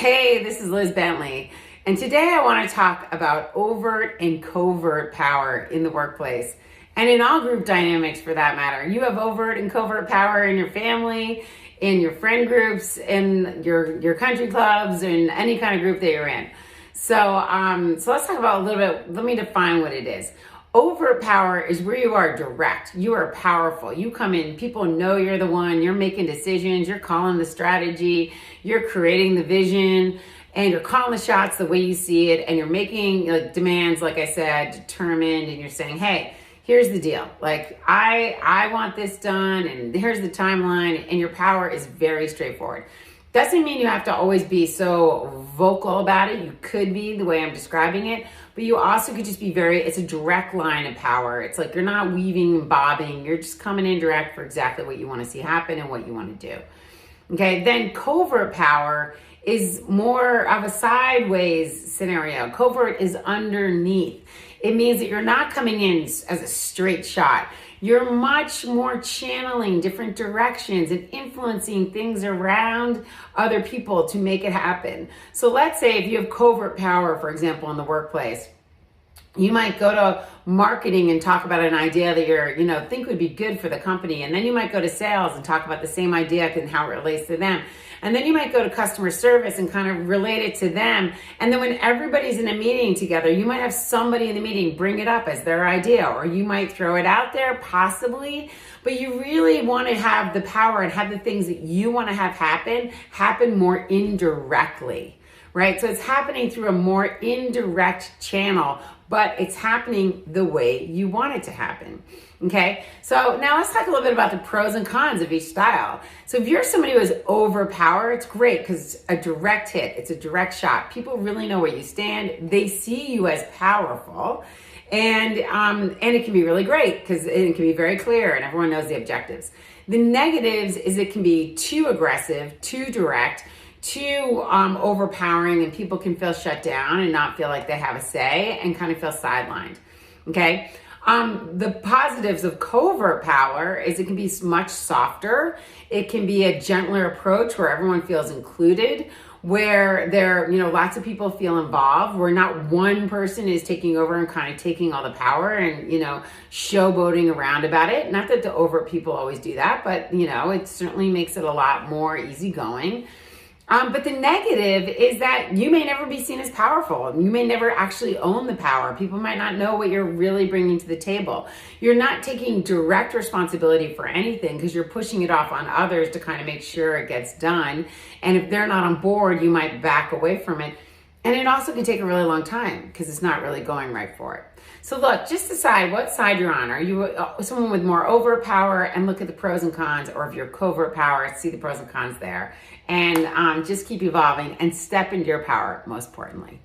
Hey, this is Liz Bentley, and today I want to talk about overt and covert power in the workplace, and in all group dynamics for that matter. You have overt and covert power in your family, in your friend groups, in your country clubs, in any kind of group that you're in. So let's talk about a little bit. Let me define what it is. Overt power is where you are direct. You are powerful. You come in, people know you're the one, you're making decisions, you're calling the strategy, you're creating the vision, and you're calling the shots the way you see it, and you're making demands, like I said, determined, and you're saying, hey, here's the deal. Like, I want this done, and here's the timeline, and your power is very straightforward. Doesn't mean you have to always be so vocal about it. You could be the way I'm describing it, but you also could just be it's a direct line of power. It's like you're not weaving and bobbing. You're just coming in direct for exactly what you want to see happen and what you want to do. Okay, then covert power is more of a sideways scenario. Covert is underneath. It means that you're not coming in as a straight shot. You're much more channeling different directions and influencing things around other people to make it happen. So let's say if you have covert power, for example, in the workplace, you might go to marketing and talk about an idea that you think would be good for the company. And then you might go to sales and talk about the same idea and how it relates to them. And then you might go to customer service and kind of relate it to them. And then when everybody's in a meeting together, you might have somebody in the meeting bring it up as their idea, or you might throw it out there possibly, but you really want to have the power and have the things that you want to have happen more indirectly, right? So it's happening through a more indirect channel, but it's happening the way you want it to happen. Okay, so now let's talk a little bit about the pros and cons of each style. So if you're somebody who has overpower, it's great because it's a direct hit, it's a direct shot. People really know where you stand. They see you as powerful, and it can be really great because it can be very clear and everyone knows the objectives. The negatives is it can be too aggressive, too direct, too overpowering, and people can feel shut down and not feel like they have a say and kind of feel sidelined. Okay. The positives of covert power is it can be much softer. It can be a gentler approach where everyone feels included, where lots of people feel involved, where not one person is taking over and kind of taking all the power and, showboating around about it. Not that the overt people always do that, but, it certainly makes it a lot more easygoing. But the negative is that you may never be seen as powerful. You may never actually own the power. People might not know what you're really bringing to the table. You're not taking direct responsibility for anything because you're pushing it off on others to kind of make sure it gets done. And if they're not on board, you might back away from it. And it also can take a really long time because it's not really going right for it. So look, just decide what side you're on. Are you someone with more overt power and look at the pros and cons, or if you're covert power, see the pros and cons there. And just keep evolving and step into your power, most importantly.